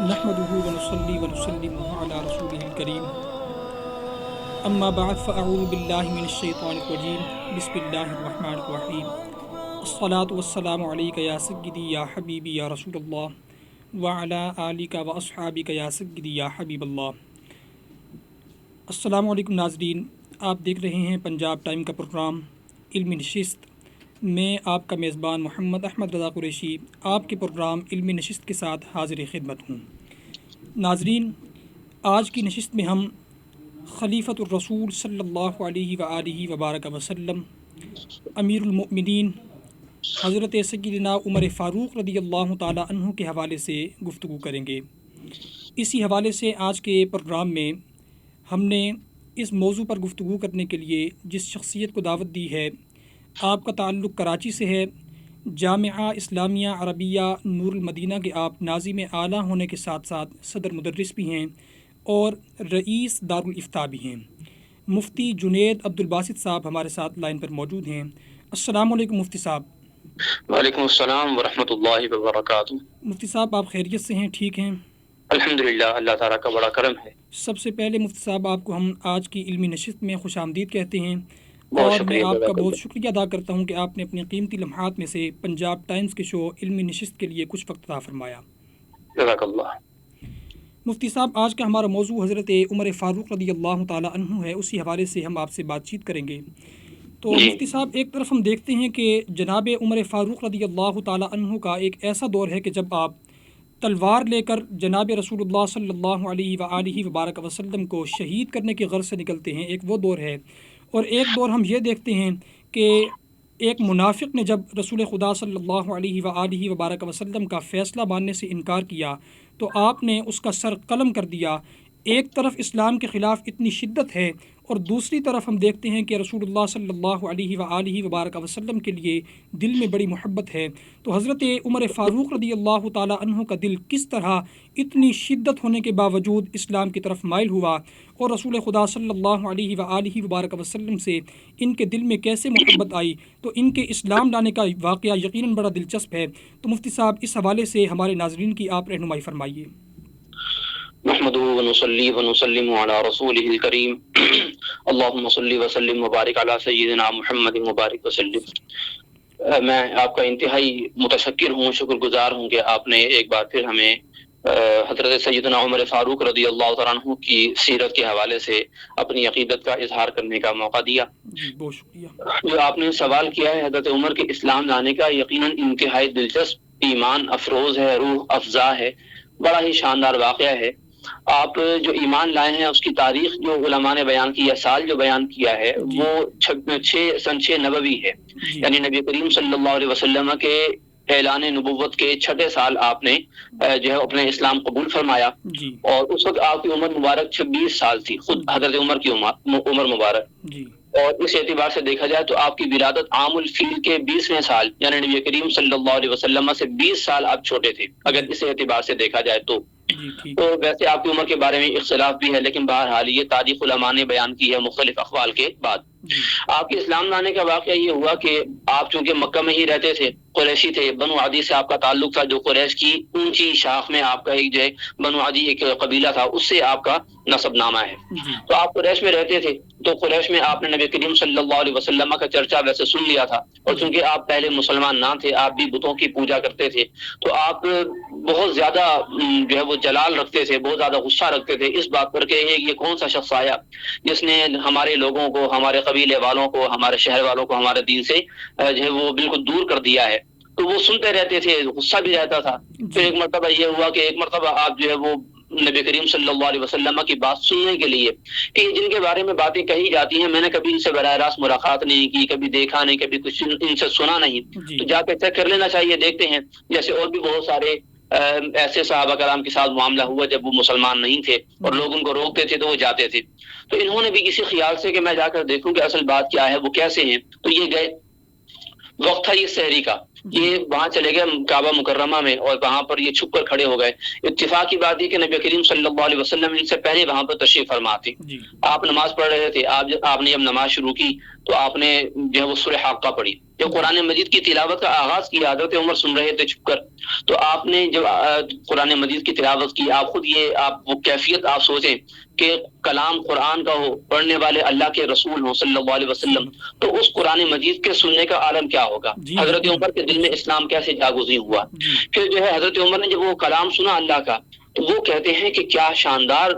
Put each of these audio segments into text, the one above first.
نحمده ونصلي ونسلم على رسوله الكريم اما بعد فاعوذ باللہ من الشیطان الرجیم بسم اللہ الرحمن الرحیم الصلاة والسلام علیک یا سیدی یا حبیبی یا رسول اللہ وعلی آلک و اصحابک یا سیدی یا حبیب اللہ۔ السلام علیکم ناظرین، آپ دیکھ رہے ہیں پنجاب ٹائم کا پروگرام علمی نشست۔ میں آپ کا میزبان محمد احمد رضا قریشی آپ کے پروگرام علمی نشست کے ساتھ حاضر خدمت ہوں۔ ناظرین، آج کی نشست میں ہم خلیفۃ الرسول صلی اللہ علیہ وآلہ وبارک وسلم امیر المؤمنین حضرت سیدنا عمر فاروق رضی اللہ تعالی عنہ کے حوالے سے گفتگو کریں گے۔ اسی حوالے سے آج کے پروگرام میں ہم نے اس موضوع پر گفتگو کرنے کے لیے جس شخصیت کو دعوت دی ہے، آپ کا تعلق کراچی سے ہے، جامعہ اسلامیہ عربیہ نور المدینہ کے آپ ناظم اعلیٰ ہونے کے ساتھ ساتھ صدر مدرس بھی ہیں اور رئیس دارالافتاء بھی ہیں۔ مفتی جنید عبدالباسط صاحب ہمارے ساتھ لائن پر موجود ہیں۔ السلام علیکم مفتی صاحب۔ وعلیکم السلام ورحمۃ اللہ وبرکاتہ۔ مفتی صاحب، آپ خیریت سے ہیں؟ ٹھیک ہیں؟ الحمدللہ، اللہ تعالیٰ کا بڑا کرم ہے۔ سب سے پہلے مفتی صاحب، آپ کو ہم آج کی علمی نشست میں خوش آمدید کہتے ہیں، بہت اور میں شکریہ، آپ کا جزاک بہت اللہ۔ شکریہ ادا کرتا ہوں کہ آپ نے اپنے قیمتی لمحات میں سے پنجاب ٹائمز کے شو علمی نشست کے لیے کچھ وقت عطا فرمایا۔ جزاک اللہ۔ مفتی صاحب، آج کا ہمارا موضوع حضرت عمر فاروق رضی اللہ تعالی عنہ ہے، اسی حوالے سے ہم آپ سے بات چیت کریں گے۔ تو جی، مفتی صاحب، ایک طرف ہم دیکھتے ہیں کہ جناب عمر فاروق رضی اللہ تعالی عنہ کا ایک ایسا دور ہے کہ جب آپ تلوار لے کر جناب رسول اللہ صلی اللہ علیہ وآلہ وبارک وسلم کو شہید کرنے کی غرض سے نکلتے ہیں، ایک وہ دور ہے۔ اور ایک دور ہم یہ دیکھتے ہیں کہ ایک منافق نے جب رسول خدا صلی اللہ علیہ وآلہ وبارک وسلم کا فیصلہ ماننے سے انکار کیا تو آپ نے اس کا سر قلم کر دیا۔ ایک طرف اسلام کے خلاف اتنی شدت ہے اور دوسری طرف ہم دیکھتے ہیں کہ رسول اللہ صلی اللہ علیہ وآلہ وبارک وسلم کے لیے دل میں بڑی محبت ہے۔ تو حضرت عمر فاروق رضی اللہ تعالی عنہ کا دل کس طرح اتنی شدت ہونے کے باوجود اسلام کی طرف مائل ہوا، اور رسول خدا صلی اللہ علیہ وآلہ وبارک وسلم سے ان کے دل میں کیسے محبت آئی؟ تو ان کے اسلام لانے کا واقعہ یقیناً بڑا دلچسپ ہے۔ تو مفتی صاحب، اس حوالے سے ہمارے ناظرین کی آپ رہنمائی فرمائیے۔ نحمدہ ونصلی ونسلم علی رسولہ الکریم، اللہم صلی وسلم وبارک علی سیدنا محمد مبارک وسلم۔ میں آپ کا انتہائی متشکر ہوں، شکر گزار ہوں کہ آپ نے ایک بار پھر ہمیں حضرت سیدنا عمر فاروق رضی اللہ تعالیٰ عنہ کی سیرت کے حوالے سے اپنی عقیدت کا اظہار کرنے کا موقع دیا۔ جی، بہت شکریہ۔ جو آپ نے سوال کیا ہے حضرت عمر کے اسلام لانے کا، یقیناً انتہائی دلچسپ، ایمان افروز ہے، روح افزا ہے، بڑا ہی شاندار واقعہ ہے۔ آپ جو ایمان لائے ہیں اس کی تاریخ جو علماء نے بیان کی ہے، سال جو بیان کیا ہے، جی وہ سن 6 نبوی ہے، جی یعنی نبی کریم صلی اللہ علیہ وسلم کے اعلان نبوت کے 6 سال آپ نے جو ہے اپنے اسلام قبول فرمایا، جی اور اس وقت آپ کی عمر مبارک 26 سال تھی، خود حضرت عمر کی عمر مبارک۔ جی اور اس اعتبار سے دیکھا جائے تو آپ کی ولادت عام الفیل کے 20ویں سال، یعنی نبی کریم صلی اللہ علیہ وسلم سے 20 سال آپ چھوٹے تھے، اگر اس اعتبار سے دیکھا جائے تو۔ جی ٹھیک۔ تو ویسے آپ کی عمر کے بارے میں اختلاف بھی ہے، لیکن بہرحال یہ تاریخ علماء نے بیان کی ہے مختلف اقوال کے بعد۔ جی آپ کے اسلام لانے کا واقعہ یہ ہوا کہ آپ چونکہ مکہ میں ہی رہتے تھے، قریشی تھے، بنو عدی سے آپ کا تعلق تھا، جو قریش کی اونچی شاخ میں آپ کا ایک جو ہے بنو عدی ایک قبیلہ تھا، اس سے آپ کا نسب نامہ ہے۔ جی تو آپ قریش میں رہتے تھے، تو قریش میں آپ نے نبی کریم صلی اللہ علیہ وسلم کا چرچا ویسے سن لیا تھا، اور چونکہ آپ پہلے مسلمان نہ تھے، آپ بھی بتوں کی پوجا کرتے تھے، تو آپ بہت زیادہ جو ہے وہ جلال رکھتے تھے، بہت زیادہ غصہ رکھتے تھے اس بات پر کہ یہ کون سا شخص آیا جس نے ہمارے لوگوں کو، ہمارے قبیلے والوں کو، ہمارے شہر والوں کو ہمارے دین سے جو ہے وہ بالکل دور کر دیا ہے۔ تو وہ سنتے رہتے تھے، غصہ بھی رہتا تھا۔ پھر ایک مرتبہ یہ ہوا کہ ایک مرتبہ آپ جو ہے وہ نبی کریم صلی اللہ علیہ وسلم کی بات سننے کے لیے، کہ جن کے بارے میں باتیں کہی جاتی ہیں، میں نے کبھی ان سے براہ راست ملاقات نہیں کی، کبھی دیکھا نہیں، کبھی کچھ ان سے سنا نہیں، جی تو جا کے چیک کر لینا چاہیے، دیکھتے ہیں۔ جیسے اور بھی بہت سارے ایسے صحابہ کرام کے ساتھ معاملہ ہوا جب وہ مسلمان نہیں تھے اور لوگ ان کو روکتے تھے تو وہ جاتے تھے، تو انہوں نے بھی اسی خیال سے کہ میں جا کر دیکھوں کہ اصل بات کیا ہے، وہ کیسے ہیں، تو یہ گئے۔ وقت تھا یہ سحری کا، یہ وہاں چلے گئے کعبہ مکرمہ میں اور وہاں پر یہ چھپ کر کھڑے ہو گئے. اتفاق کی بات ہے کہ نبی کریم صلی اللہ علیہ وسلم ان سے پہلے وہاں پر تشریف فرما تھے. آپ نماز پڑھ رہے تھے. آپ نے جب نماز شروع کی تو آپ نے جو ہے وہ سورہ حاقہ پڑھی. جب قرآن مجید کی تلاوت کا آغاز کیا حضرت عمر سن رہے تھے چھپ کر, تو آپ نے جب قرآن مجید کی تلاوت کی, آپ خود یہ آپ وہ کیفیت آپ سوچیں کہ کلام قرآن کا ہو, پڑھنے والے اللہ کے رسول ہوں صلی اللہ علیہ وسلم, تو اس قرآن مجید کے سننے کا عالم کیا ہوگا. حضرت عمر کے دل میں اسلام کیسے جاگزیں ہوا. پھر جو ہے حضرت عمر نے جب وہ کلام سنا اللہ کا, تو وہ کہتے ہیں کہ کیا شاندار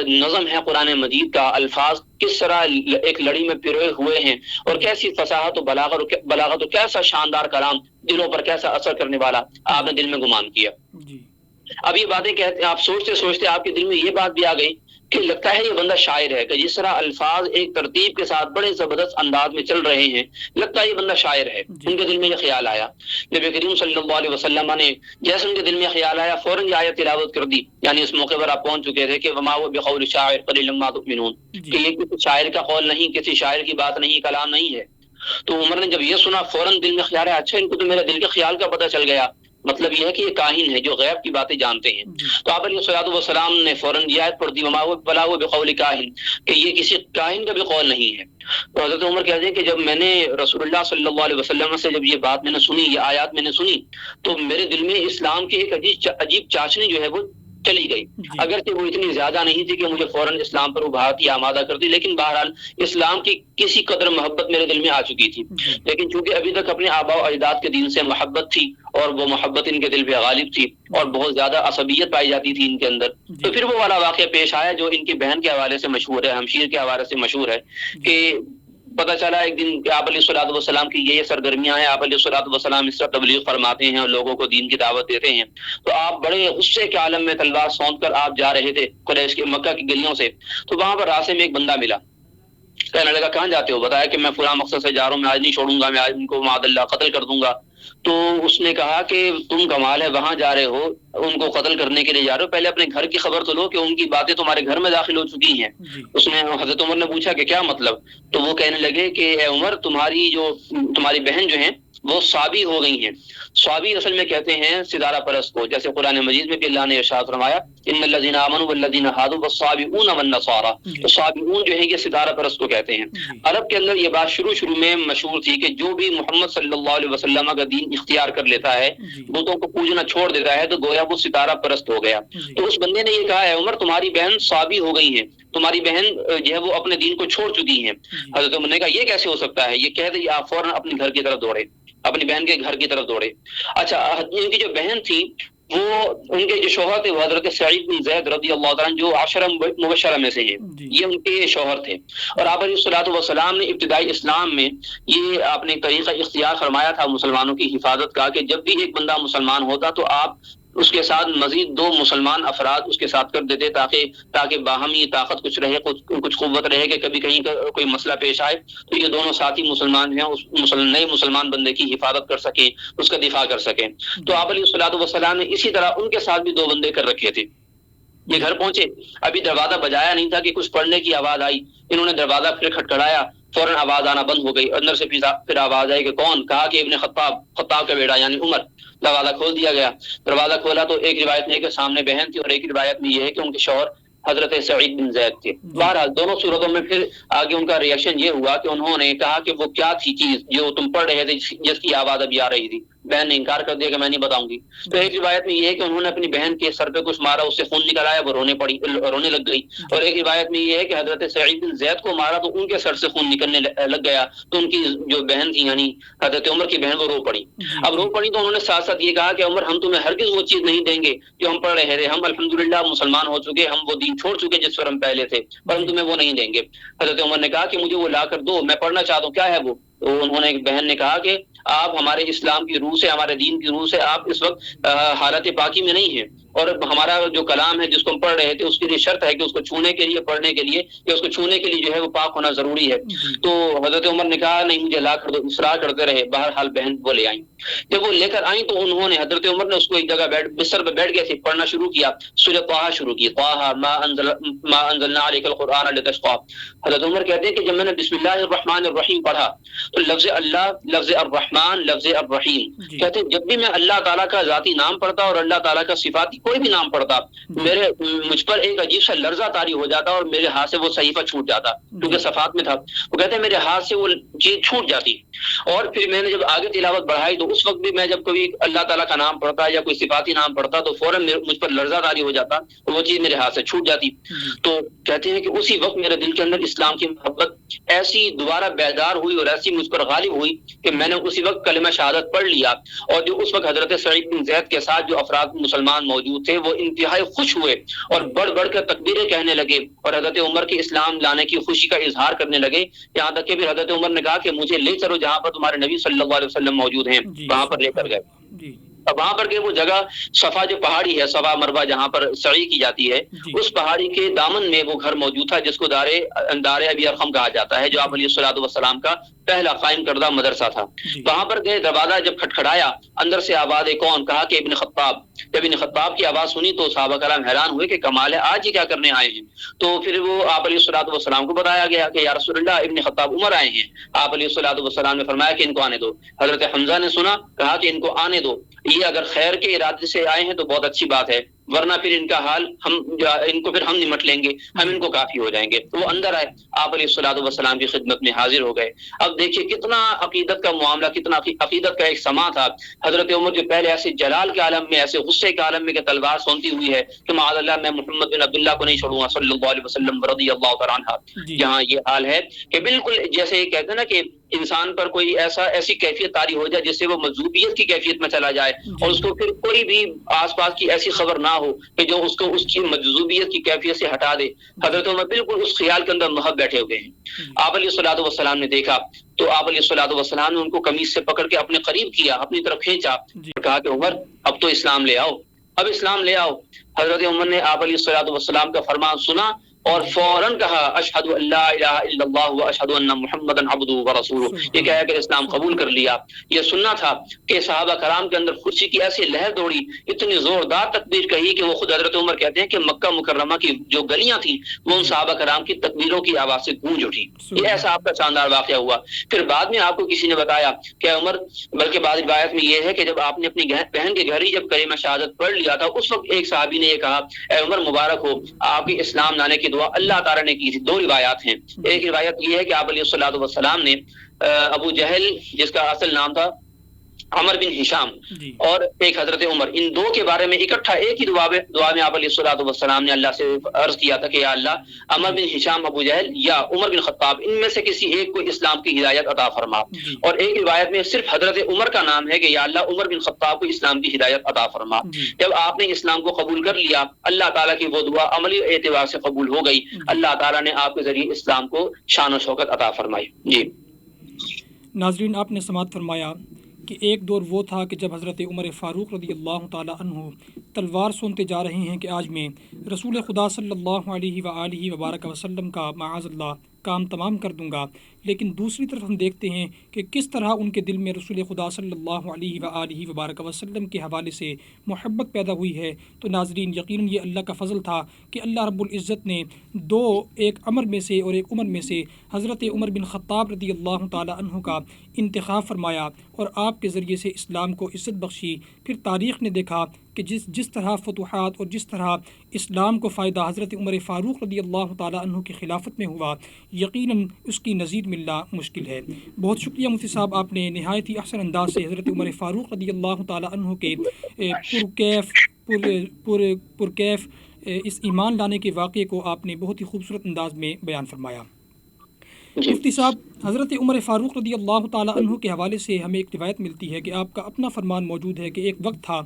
نظم ہے قرآن مجید کا, الفاظ کس طرح ایک لڑی میں پروئے ہوئے ہیں, اور کیسی فصاحت و بلاغت و کیسا شاندار کلام, دلوں پر کیسا اثر کرنے والا. آپ نے دل میں گمان کیا. اب یہ باتیں کہتے ہیں, آپ سوچتے سوچتے آپ کے دل میں یہ بات بھی آ گئی کہ لگتا ہے یہ بندہ شاعر ہے, کہ جس طرح الفاظ ایک ترتیب کے ساتھ بڑے زبردست انداز میں چل رہے ہیں, لگتا ہے یہ بندہ شاعر ہے. ان کے دل میں یہ خیال آیا. نبی کریم صلی اللہ علیہ وسلم نے جیسے ان کے دل میں خیال آیا فوراً یہ آیت تلاوت کر دی. یعنی اس موقع پر آپ پہنچ چکے تھے کہ وما هو بقول شاعر قلیلا ما تؤمنون, کہ یہ کسی شاعر کا قول نہیں, کسی شاعر کی بات نہیں, کلام نہیں ہے. تو عمر نے جب یہ سنا فوراً دل میں خیال ہے, اچھا ان کو تو میرے دل کے خیال کا پتہ چل گیا, مطلب یہ ہے کہ یہ کاہن ہے جو غیب کی باتیں جانتے ہیں. تو آپ علیہ الصلوۃ والسلام نے فوراً یہ آیت پڑھ دی وما هو بلا هو بقول کاہن, کہ یہ کسی کاہن کا بھی قول نہیں ہے. تو حضرت عمر کہتے ہیں کہ جب میں نے رسول اللہ صلی اللہ علیہ وسلم سے جب یہ بات میں نے سنی, یہ آیات میں نے سنی, تو میرے دل میں اسلام کی ایک عجیب چاشنی جو ہے وہ چلی گئی. اگرچہ وہ اتنی زیادہ نہیں تھی کہ مجھے فوراً اسلام پر ابھارتی آمادہ کرتی, لیکن بہرحال اسلام کی کسی قدر محبت میرے دل میں آ چکی تھی. لیکن چونکہ ابھی تک اپنے آباء و اجداد کے دین سے محبت تھی, اور وہ محبت ان کے دل پہ غالب تھی, اور بہت زیادہ عصبیت پائی جاتی تھی ان کے اندر, تو پھر وہ والا واقعہ پیش آیا جو ان کی بہن کے حوالے سے مشہور ہے, ہمشیر کے حوالے سے مشہور ہے, کہ پتہ چلا ایک دن کہ آپ علیہ الصلوۃ والسلام کی یہ سرگرمیاں ہیں, آپ علیہ الصلوۃ والسلام اس طرح تبلیغ فرماتے ہیں اور لوگوں کو دین کی دعوت دیتے ہیں. تو آپ بڑے غصے کے عالم میں تلوار سونت کر آپ جا رہے تھے قریش کے مکہ کی گلیوں سے. تو وہاں پر راستے میں ایک بندہ ملا, کہنے لگا کہاں جاتے ہو, بتایا کہ میں فلاں مقصد سے جا رہا ہوں, میں آج نہیں چھوڑوں گا, میں آج ان کو معاذ اللہ قتل کر دوں گا. تو اس نے کہا کہ تم کمال ہے, وہاں جا رہے ہو, ان کو قتل کرنے کے لیے جا رہے ہو, پہلے اپنے گھر کی خبر تو لو کہ ان کی باتیں تمہارے گھر میں داخل ہو چکی ہیں. اس نے حضرت عمر نے پوچھا کہ کیا مطلب, تو وہ کہنے لگے کہ اے عمر تمہاری بہن جو ہیں وہ صابی ہو گئی ہیں. صابی اصل میں کہتے ہیں ستارہ پرست کو, جیسے قرآن مجید میں بھی اللہ نے ارشاد فرمایا ان الذین آمنوا والذین ہادوا والصابئون والنصارى, تو صابئون جو ہیں یہ ستارہ پرست کو کہتے ہیں. عرب کے اندر یہ بات شروع میں مشہور تھی کہ جو بھی محمد صلی اللہ علیہ وسلم کا دین اختیار کر لیتا ہے, بتوں کو پوجنا چھوڑ دیتا ہے, تو گویا وہ ستارہ پرست ہو گیا. تو اس بندے نے یہ کہا ہے عمر تمہاری بہن صابی ہو گئی ہیں, تمہاری بہن جو ہے وہ اپنے دین کو چھوڑ چکی ہیں. حضرت عمر نے کہا یہ کیسے ہو سکتا ہے, یہ کہہ دے آپ فوراً اپنے گھر کی طرف دوڑے, اپنی بہن کے گھر کی طرف دوڑے. اچھا, ان کی جو بہن تھی وہ ان کے جو شوہر تھے وہ حضرت سعید بن زید رضی اللہ تعالیٰ جو عشرہ مبشرہ میں سے ہیں, یہ ان کے شوہر تھے. اور آپ علیہ الصلوۃ والسلام نے ابتدائی اسلام میں یہ آپ نے طریقہ اختیار فرمایا تھا مسلمانوں کی حفاظت کا, کہ جب بھی ایک بندہ مسلمان ہوتا تو آپ اس کے ساتھ مزید 2 مسلمان افراد اس کے ساتھ کر دیتے, تاکہ باہمی طاقت کچھ رہے, کچھ قوت رہے, کہ کبھی کہیں کوئی مسئلہ پیش آئے تو یہ دونوں ساتھی مسلمان جو ہیں اس نئے مسلمان بندے کی حفاظت کر سکیں, اس کا دفاع کر سکیں. تو آپ علیہ الصلوۃ والسلام نے اسی طرح ان کے ساتھ بھی 2 بندے کر رکھے تھے. یہ گھر پہنچے, ابھی دروازہ بجایا نہیں تھا کہ کچھ پڑھنے کی آواز آئی, انہوں نے دروازہ پھر کھٹکھڑایا, فوراً آواز آنا بند ہو گئی, اندر سے پھر آواز آئی کہ کون, کہا کہ ابن خطاب کا بیٹا یعنی عمر. دروازہ کھول دیا گیا, دروازہ کھولا تو ایک روایت میں ہے کہ سامنے بہن تھی, اور ایک روایت میں یہ ہے کہ ان کے شوہر حضرت سعید بن زید تھے. بہرحال دونوں صورتوں میں پھر آگے ان کا ریئیکشن یہ ہوا کہ انہوں نے کہا کہ وہ کیا تھی چیز جو تم پڑھ رہے تھے جس کی آواز ابھی آ رہی تھی. بہن نے انکار کر دیا کہ میں نہیں بتاؤں گی. تو ایک روایت میں یہ ہے کہ انہوں نے اپنی بہن کے سر پہ کچھ مارا, اس سے خون نکل آیا, وہ رونے لگ گئی. اور ایک روایت میں یہ ہے کہ حضرت سعید بن زید کو مارا تو ان کے سر سے خون نکلنے لگ گیا, تو ان کی جو بہن تھی یعنی حضرت عمر کی بہن وہ رو پڑی. اب رو پڑی تو انہوں نے ساتھ ساتھ یہ کہا کہ عمر ہم تمہیں ہرگز وہ چیز نہیں دیں گے جو ہم پڑھ رہے تھے, ہم الحمدللہ مسلمان ہو چکے, ہم وہ دین چھوڑ چکے جس پر ہم پہلے تھے, پر ہم تمہیں وہ نہیں دیں گے. حضرت عمر نے کہا کہ مجھے وہ لا کر دو, میں پڑھنا چاہتا ہوں, کیا ہے وہ. تو انہوں نے ایک بہن نے کہا کہ آپ ہمارے اسلام کی روح سے, ہمارے دین کی روح سے آپ اس وقت حالت پاکی میں نہیں ہیں, اور ہمارا جو کلام ہے جس کو ہم پڑھ رہے تھے اس کے لیے شرط ہے کہ اس کو چھونے کے لیے, پڑھنے کے لیے یا اس کو چھونے کے لیے جو ہے وہ پاک ہونا ضروری ہے. تو حضرت عمر نے کہا نہیں مجھے لا کر دو, اصرار کرتے رہے. بہرحال بہن وہ لے آئیں. جب وہ لے کر آئیں تو انہوں نے حضرت عمر نے اس کو ایک جگہ بستر پہ بیٹھ گئے تھے, پڑھنا شروع کیا, سورہ طٰہٰ شروع کی, طٰہٰ ما انزلنا علیک القرآن لتشقیٰ. حضرت عمر کہتے ہیں کہ جب میں نے بسم اللہ الرحمن الرحیم پڑھا تو لفظ اللہ, لفظ الرحمن الرحمن لفظ الرحیم، جی کہتے ہیں جب بھی میں اللہ تعالیٰ کا ذاتی نام پڑھتا اور اللہ تعالیٰ کا صفاتی کوئی بھی نام پڑھتا، مجھ پر ایک عجیب سا لرزہ طاری ہو جاتا اور میرے ہاتھ سے وہ صحیفہ چھوٹ جاتا، کیونکہ صفات میں تھا۔ وہ کہتے ہیں میرے ہاتھ سے وہ چیز چھوٹ جاتی، اور پھر میں نے جب آگے تلاوت بڑھائی تو اس وقت بھی میں جب کوئی اللہ تعالیٰ کا نام پڑھتا یا کوئی صفاتی نام پڑھتا تو فوراً مجھ پر لرزہ طاری ہو جاتا، وہ چیز میرے ہاتھ سے چھوٹ جاتی۔ تو کہتے ہیں کہ اسی وقت میرے دل کے اندر اسلام کی محبت ایسی دوبارہ بیدار ہوئی اور ایسی مجھ پر غالب ہوئی کہ میں نے اسی وقت کلمہ شہادت پڑھ لیا، اور جو اس وقت حضرت سعید بن زید کے ساتھ جو افراد مسلمان موجود تھے وہ انتہائی خوش ہوئے اور بڑھ بڑھ کر تکبیریں کہنے لگے اور حضرت عمر کے اسلام لانے کی خوشی کا اظہار کرنے لگے، یہاں تک کہ پھر حضرت عمر نے کہا کہ مجھے لے چلو جہاں پر تمہارے نبی صلی اللہ علیہ وسلم موجود ہیں، وہاں پر لے کر گئے۔ اب وہاں پر کے وہ جگہ صفا جو پہاڑی ہے، صفا مروہ جہاں پر سعی کی جاتی ہے، اس پہاڑی کے دامن میں وہ گھر موجود تھا جس کو دار ابی ارقم کہا جاتا ہے، جو آپ علیہ الصلوۃ والسلام کا پہلا قائم کردہ مدرسہ تھا۔ وہاں پر گئے، دروازہ جب کھٹکھڑایا اندر سے آواز کون، کہا کہ ابن خطاب۔ جب ابن خطاب کی آواز سنی تو صحابہ کرام حیران ہوئے کہ کمال ہے، آج یہ کیا کرنے آئے ہیں؟ تو پھر وہ آپ علیہ الصلوۃ والسلام کو بتایا گیا کہ یا رسول اللہ ابن خطاب عمر آئے ہیں۔ آپ علیہ الصلوۃ والسلام نے فرمایا کہ ان کو آنے دو۔ حضرت حمزہ نے سنا، کہا کہ ان کو آنے دو، یہ اگر خیر کے ارادے سے آئے ہیں تو بہت اچھی بات ہے، ورنہ پھر ان کا حال ان کو پھر ہم نمٹ لیں گے، ہم ان کو کافی ہو جائیں گے۔ تو وہ اندر آئے، آپ علیہ الصلوۃ والسلام کی خدمت میں حاضر ہو گئے۔ اب دیکھیے کتنا عقیدت کا معاملہ، کتنا عقیدت کا ایک سما تھا۔ حضرت عمر جو پہلے ایسے جلال کے عالم میں، ایسے غصے کے عالم میں کہ تلوار سونتی ہوئی ہے کہ معاذ اللہ میں محمد بن عبداللہ کو نہیں چھوڑوں گا صلی اللہ علیہ وسلم رضی اللہ تعالیٰ عنہ، جہاں یہ حال ہے کہ بالکل جیسے کہتے ہیں نا کہ انسان پر کوئی ایسی کیفیت طاری ہو جائے جس سے وہ مجذوبیت کی کیفیت میں چلا جائے، اور اس کو پھر کوئی بھی آس پاس کی ایسی خبر نہ ہو کہ جو اس کو اس کی مجذوبیت کی کیفیت سے ہٹا دے۔ حضرت عمر بالکل اس خیال کے اندر محب بیٹھے ہوئے ہیں۔ آپ علیہ الصلوۃ والسلام نے دیکھا تو آپ علیہ الصلوۃ والسلام نے ان کو قمیص سے پکڑ کے اپنے قریب کیا، اپنی طرف کھینچا اور کہا کہ عمر اب تو اسلام لے آؤ، اب اسلام لے آؤ۔ حضرت عمر نے آپ علیہ الصلوۃ والسلام کا فرمان سنا اور فوراً کہا اشہد ان لا الہ الا اللہ واشہد ان محمدا عبدہ ورسولہ، یہ کہہ کر اسلام قبول کر لیا۔ یہ سننا تھا کہ صحابہ کرام کے اندر خوشی کی ایسی لہر دوڑی، اتنی زوردار تکبیر کہی کہ وہ خود حضرت عمر کہتے ہیں کہ مکہ مکرمہ کی جو گلیاں تھیں وہ ان صحابہ کرام کی تکبیروں کی آواز سے گونج اٹھی۔ یہ ایسا آپ کا شاندار واقعہ ہوا۔ پھر بعد میں آپ کو کسی نے بتایا کہ عمر، بلکہ بعض روایت میں یہ ہے کہ جب آپ نے اپنی بہن کے گھر ہی جب کلمہ شہادت پڑھ لیا تھا اس وقت ایک صحابی نے یہ کہا اے عمر مبارک ہو، آپ کی اسلام لانے کی دعا اللہ تعالیٰ نے کی تھی۔ دو روایات ہیں، ایک روایت یہ ہے کہ آپ علیہ الصلوۃ والسلام نے ابو جہل جس کا اصل نام تھا عمر بن ہشام اور ایک حضرت عمر، ان دو کے بارے میں اکٹھا ایک ہی دعا میں آپ علیہ الصلوۃ والسلام نے اللہ سے عرض کیا تھا کہ یا اللہ عمر بن ہشام ابو جہل یا عمر بن خطاب ان میں سے کسی ایک کو اسلام کی ہدایت عطا فرما، اور ایک روایت میں صرف حضرت عمر کا نام ہے کہ یا اللہ عمر بن خطاب کو اسلام کی ہدایت عطا فرما۔ جب آپ نے اسلام کو قبول کر لیا اللہ تعالیٰ کی وہ دعا عملی اعتبار سے قبول ہو گئی، اللہ تعالیٰ نے آپ کے ذریعے اسلام کو شان و شوکت عطا فرمائی۔ جی ناظرین، آپ نے سماعت فرمایا کہ ایک دور وہ تھا کہ جب حضرت عمر فاروق رضی اللہ تعالیٰ عنہ تلوار سونتے جا رہے ہیں کہ آج میں رسول خدا صلی اللہ علیہ وآلہ وبارک وسلم کا معاذ اللہ کام تمام کر دوں گا، لیکن دوسری طرف ہم دیکھتے ہیں کہ کس طرح ان کے دل میں رسول خدا صلی اللہ علیہ وآلہ وبارک وسلم کے حوالے سے محبت پیدا ہوئی ہے۔ تو ناظرین یقیناً یہ اللہ کا فضل تھا کہ اللہ رب العزت نے دو، ایک عمر میں سے اور ایک عمر میں سے حضرت عمر بن خطاب رضی اللہ تعالیٰ عنہ کا انتخاب فرمایا اور آپ کے ذریعے سے اسلام کو عزت بخشی۔ پھر تاریخ نے دیکھا کہ جس طرح فتوحات اور جس طرح اسلام کو فائدہ حضرت عمر فاروق رضی اللہ تعالیٰ عنہ کی خلافت میں ہوا، یقیناً اس کی نظیر ملنا مشکل ہے۔ بہت شکریہ مفتی صاحب، آپ نے نہایت ہی احسن انداز سے حضرت عمر فاروق رضی اللہ تعالیٰ عنہ کے پرکیف اس ایمان لانے کے واقعے کو آپ نے بہت ہی خوبصورت انداز میں بیان فرمایا۔ مفتی صاحب، حضرت عمر فاروق رضی اللہ تعالیٰ عنہ کے حوالے سے ہمیں ایک روایت ملتی ہے کہ آپ کا اپنا فرمان موجود ہے کہ ایک وقت تھا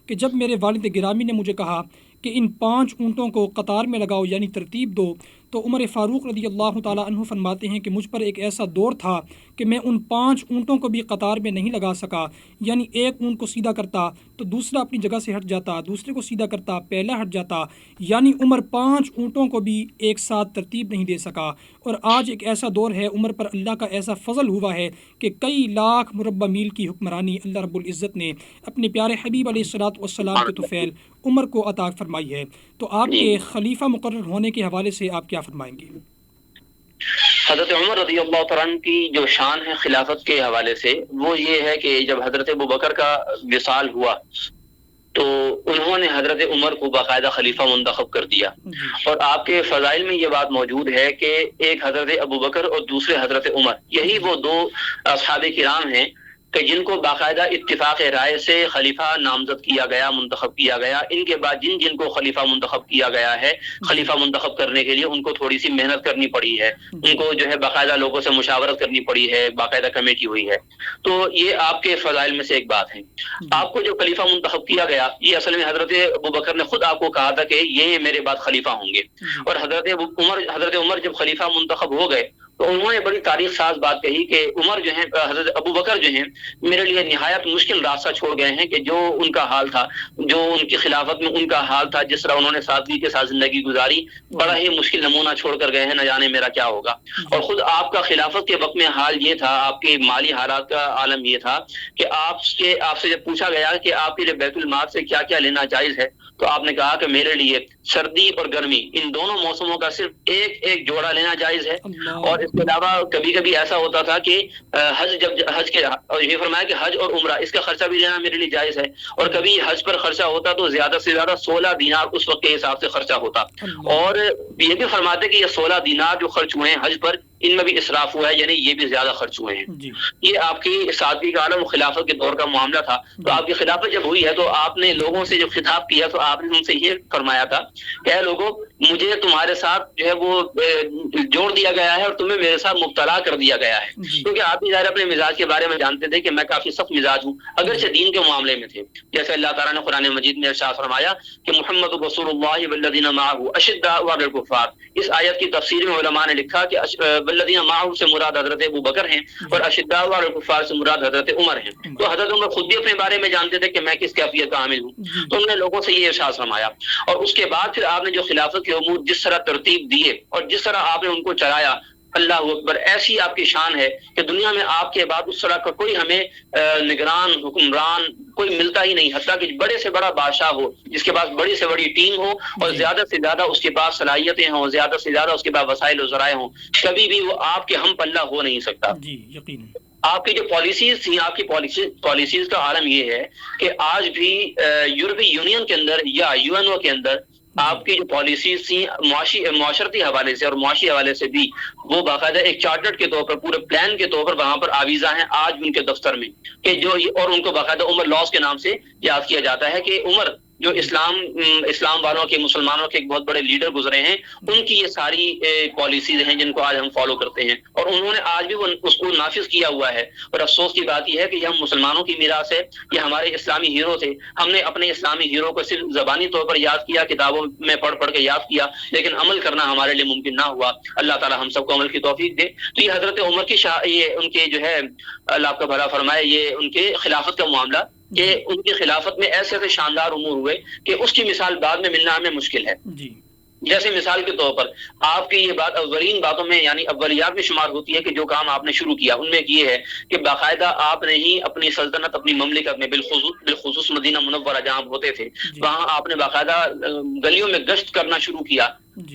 کہ جب میرے والد گرامی نے مجھے کہا کہ ان 5 اونٹوں کو قطار میں لگاؤ یعنی ترتیب دو، تو عمر فاروق رضی اللہ تعالیٰ عنہ فرماتے ہیں کہ مجھ پر ایک ایسا دور تھا کہ میں ان 5 اونٹوں کو بھی قطار میں نہیں لگا سکا، یعنی ایک اونٹ کو سیدھا کرتا تو دوسرا اپنی جگہ سے ہٹ جاتا، دوسرے کو سیدھا کرتا پہلا ہٹ جاتا، یعنی عمر 5 اونٹوں کو بھی ایک ساتھ ترتیب نہیں دے سکا۔ اور آج ایک ایسا دور ہے، عمر پر اللہ کا ایسا فضل ہوا ہے کہ کئی لاکھ مربع میل کی حکمرانی اللہ رب العزت نے اپنے پیارے حبیب علیہ الصلوۃ والسلام کے طفیل عمر کو عطا فرمائی ہے۔ تو آپ کے خلیفہ مقرر ہونے کے حوالے سے آپ کیا فرمائیں گے؟ حضرت عمر رضی اللہ تعالیٰ عنہ کی جو شان ہے خلافت کے حوالے سے وہ یہ ہے کہ جب حضرت ابوبکر کا وصال ہوا تو انہوں نے حضرت عمر کو باقاعدہ خلیفہ منتخب کر دیا، اور آپ کے فضائل میں یہ بات موجود ہے کہ ایک حضرت ابوبکر اور دوسرے حضرت عمر، یہی وہ دو اصحاب کرام ہیں کہ جن کو باقاعدہ اتفاق رائے سے خلیفہ نامزد کیا گیا، منتخب کیا گیا۔ ان کے بعد جن جن کو خلیفہ منتخب کیا گیا ہے، خلیفہ منتخب کرنے کے لیے ان کو تھوڑی سی محنت کرنی پڑی ہے، ان کو جو ہے باقاعدہ لوگوں سے مشاورت کرنی پڑی ہے، باقاعدہ کمیٹی ہوئی ہے۔ تو یہ آپ کے فضائل میں سے ایک بات ہے۔ آپ کو جو خلیفہ منتخب کیا گیا، یہ اصل میں حضرت ابوبکر نے خود آپ کو کہا تھا کہ یہ میرے بعد خلیفہ ہوں گے، اور حضرت عمر جب خلیفہ منتخب ہو گئے تو انہوں نے بڑی تاریخ ساز بات کہی کہ عمر جو ہیں، حضرت ابوبکر جو ہیں میرے لیے نہایت مشکل راستہ چھوڑ گئے ہیں، کہ جو ان کا حال تھا، جو ان کی خلافت میں ان کا حال تھا، جس طرح انہوں نے سادگی کے ساتھ زندگی گزاری، بڑا ہی مشکل نمونہ چھوڑ کر گئے ہیں، نہ جانے میرا کیا ہوگا۔ اور خود آپ کا خلافت کے وقت میں حال یہ تھا، آپ کے مالی حالات کا عالم یہ تھا کہ آپ سے جب پوچھا گیا کہ آپ کے لیے بیت المال سے کیا کیا لینا جائز ہے، تو آپ نے کہا کہ میرے لیے سردی اور گرمی، ان دونوں موسموں کا صرف ایک جوڑا لینا جائز ہے، اور اس کے علاوہ کبھی کبھی ایسا ہوتا تھا کہ حج کے، اور یہ فرمایا کہ حج اور عمرہ اس کا خرچہ بھی لینا میرے لیے جائز ہے، اور کبھی حج پر خرچہ ہوتا تو زیادہ سے زیادہ 16 دینار اس وقت کے حساب سے خرچہ ہوتا، اور یہ بھی فرماتے کہ یہ 16 دینار جو خرچ ہوئے ہیں حج پر، ان میں بھی اسراف ہوا ہے، یعنی یہ بھی زیادہ خرچ ہوئے ہیں۔ یہ آپ کی سادگی کا عالم خلافت کے دور کا معاملہ تھا۔ تو آپ کی خلافت جب ہوئی ہے تو آپ نے لوگوں سے جب خطاب کیا تو آپ نے ان سے یہ فرمایا تھا کہ اے لوگوں، مجھے تمہارے ساتھ جو ہے وہ جوڑ دیا گیا ہے اور تمہیں میرے ساتھ مبتلا کر دیا گیا ہے، کیونکہ آپ بھی ظاہر اپنے مزاج کے بارے میں جانتے تھے کہ میں کافی سخت مزاج ہوں، اگرچہ دین کے معاملے میں تھے، جیسے اللہ تعالیٰ نے قرآن مجید میں ارشاد فرمایا کہ محمد رسول اللہ والذین معہ اشداء علی الکفار۔ اس آیت کی تفسیر میں علماء نے لکھا کہ والذین معہ سے مراد حضرت ابوبکر ہیں، اور اشداء علی الکفار سے مراد حضرت عمر ہیں۔ تو حضرت عمر خود بھی اپنے بارے میں جانتے تھے کہ میں کس کیفیت کا حامل ہوں، تو انہوں نے لوگوں سے یہ ارشاد فرمایا، اور اس کے بعد پھر آپ نے جو خلافت کے امور جس طرح ترتیب دیے اور جس طرح آپ نے ان کو چلایا، اللہ اکبر، ایسی آپ کی شان ہے کہ دنیا میں آپ کے بعد اس طرح کا کوئی ہمیں نگران، حکمران کوئی ملتا ہی نہیں، حتیٰ کہ بڑے سے بڑا بادشاہ ہو، جس کے پاس بڑی سے بڑی ٹیم ہو اور زیادہ سے زیادہ اس کے پاس صلاحیتیں ہوں، زیادہ سے زیادہ اس کے پاس وسائل و ذرائع ہوں، کبھی بھی وہ آپ کے ہم پلہ ہو نہیں سکتا۔ جی یقیناً آپ کی جو پالیسیز تھیں، آپ کی پالیسیز کا عالم یہ ہے کہ آج بھی یورپی یونین کے اندر یا یو این او کے اندر آپ کی جو پالیسیز تھیں معاشرتی حوالے سے اور معاشی حوالے سے بھی، وہ باقاعدہ ایک چارٹرڈ کے طور پر، پورے پلان کے طور پر وہاں پر آویزاں ہیں آج بھی ان کے دفتر میں، کہ جو اور ان کو باقاعدہ عمر لاس کے نام سے یاد کیا جاتا ہے کہ عمر جو اسلام والوں کے، مسلمانوں کے ایک بہت بڑے لیڈر گزرے ہیں، ان کی یہ ساری پالیسیز ہیں جن کو آج ہم فالو کرتے ہیں، اور انہوں نے آج بھی وہ اس کو نافذ کیا ہوا ہے۔ اور افسوس کی بات یہ ہے کہ یہ ہم مسلمانوں کی میراث ہے، یہ ہمارے اسلامی ہیرو تھے، ہم نے اپنے اسلامی ہیرو کو صرف زبانی طور پر یاد کیا، کتابوں میں پڑھ کے یاد کیا، لیکن عمل کرنا ہمارے لیے ممکن نہ ہوا۔ اللہ تعالی ہم سب کو عمل کی توفیق دے۔ تو یہ حضرت عمر کی یہ ان کے جو ہے، اللہ آپ کا بھلا فرمائے، یہ ان کے خلافت کا معاملہ، کہ ان کی خلافت میں ایسے ایسے شاندار امور ہوئے کہ اس کی مثال بعد میں ملنا ہمیں مشکل ہے۔ جیسے مثال کے طور پر آپ کی یہ بات اولین باتوں میں یعنی اولیات میں شمار ہوتی ہے کہ جو کام آپ نے شروع کیا ان میں یہ ہے کہ باقاعدہ آپ نے ہی اپنی سلطنت، اپنی مملکت میں، بالخصوص مدینہ منورہ جہاں آپ ہوتے تھے، وہاں آپ نے باقاعدہ گلیوں میں گشت کرنا شروع کیا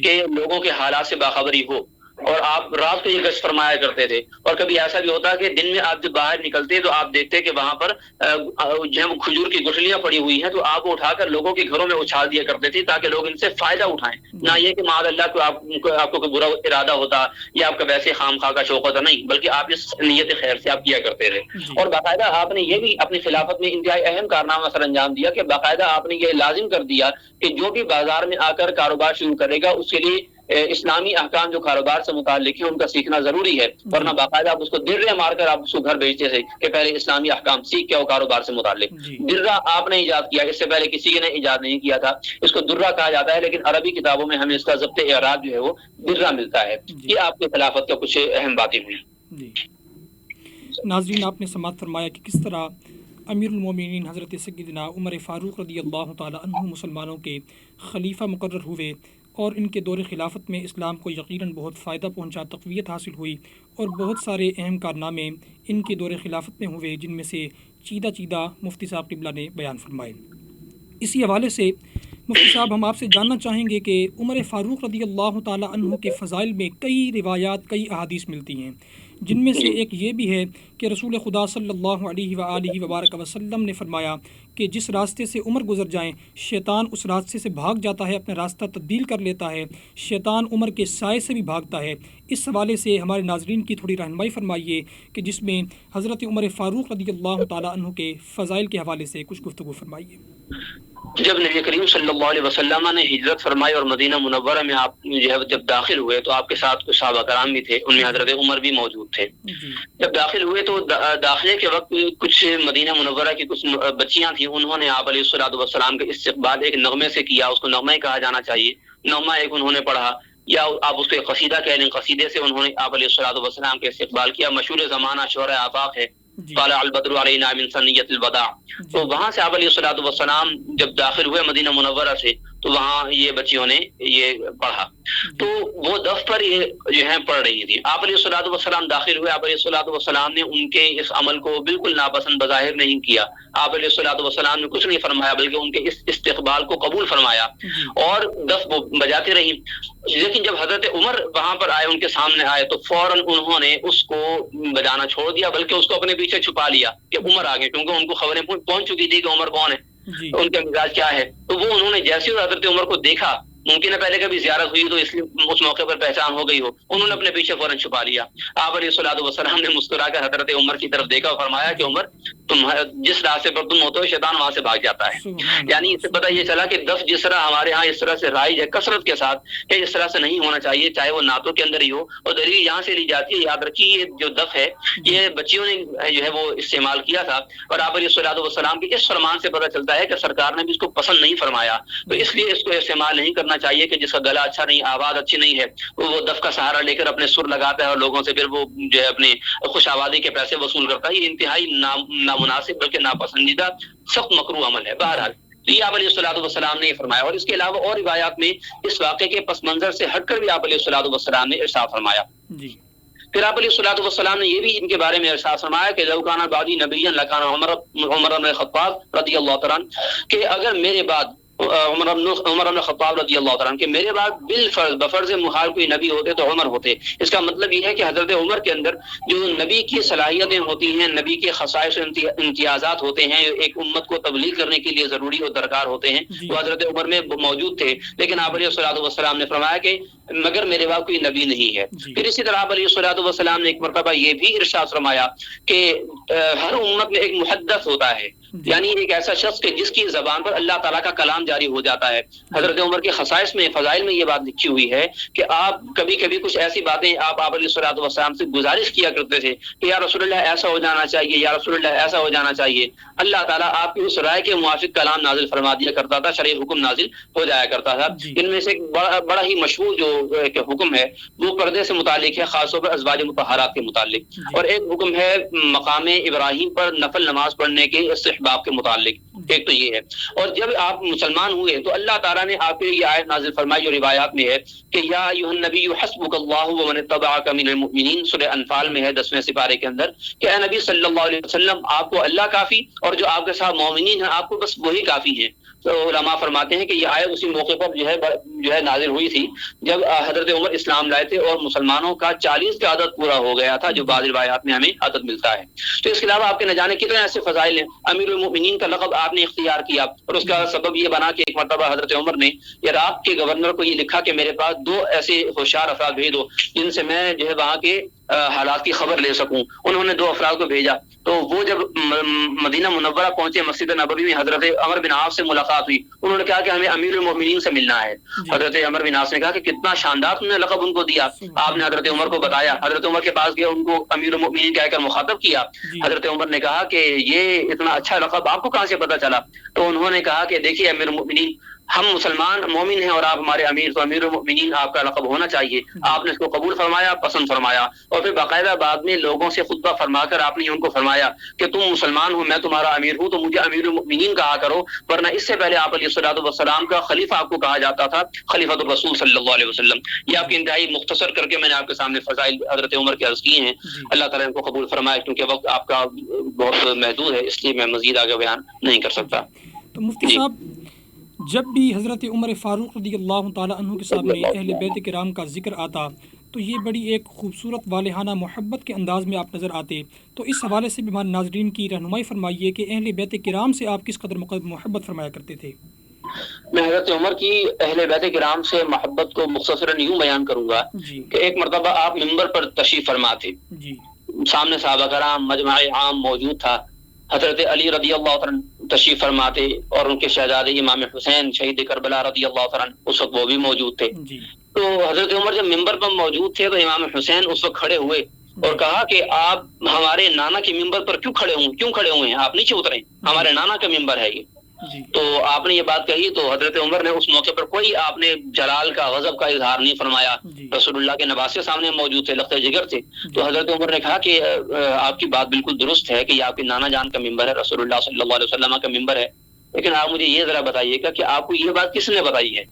کہ لوگوں کے حالات سے باخبری ہو، اور آپ رات کو یہ گشت فرمایا کرتے تھے، اور کبھی ایسا بھی ہوتا کہ دن میں آپ جب باہر نکلتے تو آپ دیکھتے کہ وہاں پر جو ہے کھجور کی گٹھلیاں پڑی ہوئی ہیں، تو آپ کو اٹھا کر لوگوں کے گھروں میں اچھال دیا کرتے تھے تاکہ لوگ ان سے فائدہ اٹھائیں، نہ یہ کہ معاذ اللہ کو آپ کو کوئی برا ارادہ ہوتا یا آپ کا ویسے خام خواہ کا شوق ہوتا، نہیں، بلکہ آپ اس نیت خیر سے آپ کیا کرتے تھے۔ اور باقاعدہ آپ نے یہ بھی اپنی خلافت میں انتہائی اہم کارنامہ سر انجام دیا کہ باقاعدہ آپ نے یہ لازم کر دیا کہ جو بھی بازار میں آ کر کاروبار شروع کرے گا اس کے لیے اسلامی احکام جو کاروبار سے متعلق ہیں ان کا سیکھنا ضروری ہے، ورنہ باقاعدہ آپ اس کو درے مار کر آپ اس کو گھر بھیجتے تھے کہ پہلے اسلامی احکام سیکھ کے کاروبار سے متعلق۔ درہ آپ نے ایجاد کیا، اس سے پہلے کسی نے ایجاد نہیں کیا تھا، اس کو درہ کہا جاتا ہے، لیکن عربی کتابوں میں ہمیں اس کا ضبط اعراب جو ہے وہ درہ ملتا ہے۔ یہ آپ کی خلافت کا کچھ اہم باتیں ہوئی۔ ناظرین، آپ نے سماعت فرمایا کہ کس طرح امیر المومنین حضرت سیدنا عمر فاروق رضی اللہ تعالی عنہ مسلمانوں کے خلیفہ مقرر ہوئے، اور ان کے دور خلافت میں اسلام کو یقیناً بہت فائدہ پہنچا، تقویت حاصل ہوئی، اور بہت سارے اہم کارنامے ان کے دور خلافت میں ہوئے، جن میں سے چیدہ مفتی صاحب قبلہ نے بیان فرمائے۔ اسی حوالے سے مفتی صاحب ہم آپ سے جاننا چاہیں گے کہ عمر فاروق رضی اللہ تعالیٰ عنہ کے فضائل میں کئی روایات کئی احادیث ملتی ہیں، جن میں سے جی ایک یہ بھی ہے کہ رسول خدا صلی اللہ علیہ وآلہ وبارک وسلم نے فرمایا کہ جس راستے سے عمر گزر جائیں شیطان اس راستے سے بھاگ جاتا ہے، اپنا راستہ تبدیل کر لیتا ہے، شیطان عمر کے سائے سے بھی بھاگتا ہے۔ اس حوالے سے ہمارے ناظرین کی تھوڑی رہنمائی فرمائیے کہ جس میں حضرت عمر فاروق رضی اللہ تعالیٰ عنہ کے فضائل کے حوالے سے کچھ گفتگو فرمائیے۔ جب نبی کریم صلی اللہ علیہ وسلم نے ہجرت فرمائی اور مدینہ منورہ میں آپ جو ہے جب داخل ہوئے تو آپ کے ساتھ کچھ صحابہ کرام بھی تھے، ان میں حضرت عمر بھی موجود تھے۔ جی جب داخل ہوئے تو داخلے کے وقت کچھ مدینہ منورہ کی کچھ بچیاں تھیں، انہوں نے آپ علیہ الصلوۃ والسلام کا استقبال ایک نغمے سے کیا، اس کو نغمہ ہی کہا جانا چاہیے، نغمہ ایک انہوں نے پڑھا، یا آپ اس کو ایک قصیدہ کہہ لیں، قصیدے سے انہوں نے آپ علیہ الصلوۃ والسلام کا استقبال کیا۔ مشہور زمانہ شعرۂ آفاق ہے، جی طالع البدر علینا من ثنیۃ الوداع۔ تو وہاں سے آپ علیہ الصلوۃ والسلام جب داخل ہوئے مدینہ منورہ سے تو وہاں یہ بچیوں نے یہ پڑھا، تو وہ دف پر یہ جو ہے پڑھ رہی تھی۔ آپ علیہ الصلوۃ والسلام داخل ہوئے، آپ علیہ الصلوۃ والسلام نے ان کے اس عمل کو بالکل ناپسند بظاہر نہیں کیا، آپ علیہ الصلوۃ والسلام نے کچھ نہیں فرمایا بلکہ ان کے اس استقبال کو قبول فرمایا اور دف بجاتے رہی۔ لیکن جب حضرت عمر وہاں پر آئے، ان کے سامنے آئے، تو فوراً انہوں نے اس کو بجانا چھوڑ دیا، بلکہ اس کو اپنے پیچھے چھپا لیا کہ عمر آ گئے، کیونکہ ان کو خبریں پہنچ چکی تھی کہ عمر کون ہے، جی ان کا مزاج کیا ہے۔ تو وہ انہوں نے جیسے ہی حضرت عمر کو دیکھا، ممکن ہے پہلے کبھی زیارت ہوئی تو اس لیے اس موقع پر پہچان ہو گئی ہو، انہوں نے اپنے پیچھے فوراً چھپا لیا۔ آپ علیہ الصلوۃ والسلام نے مسکرا کر حضرت عمر کی طرف دیکھا اور فرمایا کہ عمر، تم جس راستے پر تم ہوتے ہو شیطان وہاں سے بھاگ جاتا ہے۔ سبحان یعنی اللہ، اس سے پتہ یہ چلا کہ دف جس طرح ہمارے ہاں اس طرح سے رائج ہے کثرت کے ساتھ، کہ اس طرح سے نہیں ہونا چاہیے، چاہے وہ نعتوں کے اندر ہی ہو۔ اور دلیل یہاں سے لی جاتی ہے، یاد رکھیے یہ جو دف ہے یہ بچیوں نے جو ہے وہ استعمال کیا تھا، اور آپ علیہ الصلوۃ والسلام کے اس فرمان سے پتہ چلتا ہے کہ سرکار نے بھی اس کو پسند نہیں فرمایا، تو اس لیے اس کو استعمال نہیں کرنا چاہیے کہ جس کا گلا اچھا نہیں، آواز اچھی نہیں ہے، وہ دف کا سہارا لے کر اپنے سر لگاتا ہے اور لوگوں سے پھر وہ جو ہے اپنے خوش آوازی کے پیسے وصول کرتا ہے۔ یہ انتہائی نامناسب بلکہ ناپسندیدہ سخت مکروہ عمل ہے۔ بہرحال تو یہ آپ علیہ الصلوۃ والسلام نے یہ فرمایا، اور اس کے علاوہ اور روایات میں اس واقعے کے پس منظر سے ہٹ کر بھی آپ علیہ الصلوۃ والسلام نے ارشاد فرمایا۔ جی پھر آپ علیہ الصلوۃ والسلام نے یہ بھی ان کے بارے میں ارشاد فرمایا کہ لو کان بعدی نبیا لکان عمر بن الخطاب رضی اللہ تعالیٰ عنہ، کہ اگر میرے بعد عمر بن خطاب رضی اللہ تعالیٰ عنہ کہ میرے بعد بالفرض بفرض محال کوئی نبی ہوتے تو عمر ہوتے۔ اس کا مطلب یہ ہے کہ حضرت عمر کے اندر جو نبی کی صلاحیتیں ہوتی ہیں، نبی کے خصائص و امتیازات ہوتے ہیں، ایک امت کو تبلیغ کرنے کے لیے ضروری اور درکار ہوتے ہیں، وہ حضرت عمر میں موجود تھے۔ لیکن آپ علیہ الصلوۃ والسلام نے فرمایا کہ مگر میرے بعد کوئی نبی نہیں ہے۔ پھر اسی طرح آپ علیہ الصلوۃ والسلام نے ایک مرتبہ یہ بھی ارشاد فرمایا کہ ہر امت میں ایک محدث ہوتا ہے، یعنی ایک ایسا شخص کہ جس کی زبان پر اللہ تعالیٰ کا کلام جاری ہو جاتا ہے۔ حضرت عمر کے خصائص میں، فضائل میں یہ بات لکھی ہوئی ہے کہ آپ کبھی کبھی کچھ ایسی باتیں آپ علیہ الصلوۃ والسلام سے گزارش کیا کرتے تھے کہ یا رسول اللہ ایسا ہو جانا چاہیے، یا رسول اللہ ایسا ہو جانا چاہیے۔ اللہ تعالیٰ آپ کی اس رائے کے موافق کلام نازل فرما دیا کرتا تھا، شرعی حکم نازل ہو جایا کرتا تھا۔ ان میں سے ایک بڑا ہی مشہور جو حکم ہے وہ پردے سے متعلق ہے، خاص طور پر ازواج مطہرات کے متعلق، اور ایک حکم ہے مقام ابراہیم پر نفل نماز پڑھنے کے استحباب کے متعلق۔ ایک تو یہ ہے، اور جب آپ مسلمان ہوئے تو اللہ تعالیٰ نے آپ کو یہ آیت نازل فرمائی جو روایات میں ہے کہ یا ایھا النبی حسبک اللہ ومن اتبعک من المؤمنین، سورہ انفال میں ہے 10ویں سپارے کے اندر، کہ اے نبی صلی اللہ علیہ وسلم آپ کو اللہ کافی اور جو آپ کے ساتھ مومنین ہیں آپ کو بس وہی کافی ہیں۔ تو علماء فرماتے ہیں کہ یہ آیت اسی موقع پر جو ہے نازل ہوئی تھی جب حضرت عمر اسلام لائے تھے اور مسلمانوں کا 40 کا عدد پورا ہو گیا تھا، جو بعض روایات میں ہمیں عدد ملتا ہے۔ تو اس کے علاوہ آپ کے نہ جانے کتنے ایسے فضائل ہیں۔ امیر المؤمنین کا لقب آپ نے اختیار کیا، اور اس کا سبب یہ بنا کہ ایک مرتبہ حضرت عمر نے عراق کے گورنر کو یہ لکھا کہ میرے پاس 2 ایسے ہوشیار افراد بھیج دو جن سے میں جو ہے وہاں کے حالات کی خبر لے سکوں۔ انہوں نے 2 افراد کو بھیجا، تو وہ جب مدینہ منورہ پہنچے، مسجد نبوی میں حضرت عمر بن عاص سے ملاقات ہوئی، انہوں نے کہا کہ ہمیں امیر المؤمنین سے ملنا ہے۔ حضرت عمر بن عاص نے کہا کہ کتنا شاندار تم نے لقب ان کو دیا۔ آپ نے حضرت عمر کو بتایا، حضرت عمر کے پاس گیا، ان کو امیر المؤمنین کہہ کر مخاطب کیا۔ حضرت عمر نے کہا کہ یہ اتنا اچھا لقب آپ کو کہاں سے پتہ چلا؟ تو انہوں نے کہا کہ دیکھیے امیر المؤمنین، ہم مسلمان مومن ہیں اور آپ ہمارے امیر، تو امیر المؤمنین آپ کا لقب ہونا چاہیے۔ آپ نے اس کو قبول فرمایا، پسند فرمایا، اور پھر باقاعدہ بعد میں لوگوں سے خطبہ فرما کر آپ نے ان کو فرمایا کہ تم مسلمان ہو، میں تمہارا امیر ہوں، تو مجھے امیر المؤمنین کہا کرو، ورنہ اس سے پہلے آپ علیہ الصلوۃ والسلام کا خلیفہ آپ کو کہا جاتا تھا، خلیفۃ الرسول صلی اللہ علیہ وسلم۔ یہ آپ کی انتہائی مختصر کر کے میں نے آپ کے سامنے فضائل حضرت عمر کے عرض کیے ہیں۔ اللہ تعالیٰ ان کو قبول فرمائے، کیونکہ وقت آپ کا بہت محدود ہے، اس لیے میں مزید آگے بیان نہیں کر سکتا۔ تو مفتی صاحب جب بھی حضرت عمر فاروق رضی اللہ تعالیٰ عنہ کے سامنے اہل بیت کرام کا ذکر آتا تو یہ بڑی ایک خوبصورت والہانہ محبت کے انداز میں آپ نظر آتے. تو اس حوالے سے بھی ہمارے ناظرین کی رہنمائی فرمائیے کہ اہل بیت کرام سے آپ کس قدر محبت فرمایا کرتے تھے. میں حضرت عمر کی اہل بیت کرام سے محبت کو مختصراً یوں بیان کروں گا جی کہ ایک مرتبہ آپ ممبر پر تشریف فرما تھے. جی سامنے صحابہ کرام مجمع عام موجود تھا. حضرت علی رضی اللہ عنہ تشریف فرماتے اور ان کے شہزادے امام حسین شہید کربلا رضی اللہ عنہ اس وقت وہ بھی موجود تھے. جی تو حضرت عمر جب ممبر پر موجود تھے تو امام حسین اس وقت کھڑے ہوئے اور کہا کہ آپ ہمارے نانا کے ممبر پر کیوں کھڑے ہوئے ہیں, آپ نیچے اتریں, ہمارے نانا کا ممبر ہے یہ. جی تو آپ نے یہ بات کہی تو حضرت عمر نے اس موقع پر کوئی آپ نے جلال کا غضب کا اظہار نہیں فرمایا. جی رسول اللہ کے نواسے سامنے موجود تھے, لخت جگر تھے. تو حضرت عمر نے کہا کہ آپ کی بات بالکل درست ہے کہ یہ آپ کے نانا جان کا ممبر ہے, رسول اللہ صلی اللہ علیہ وسلم کا ممبر ہے, لیکن آپ مجھے یہ ذرا بتائیے گا کہ آپ کو یہ بات کس نے بتائی ہے.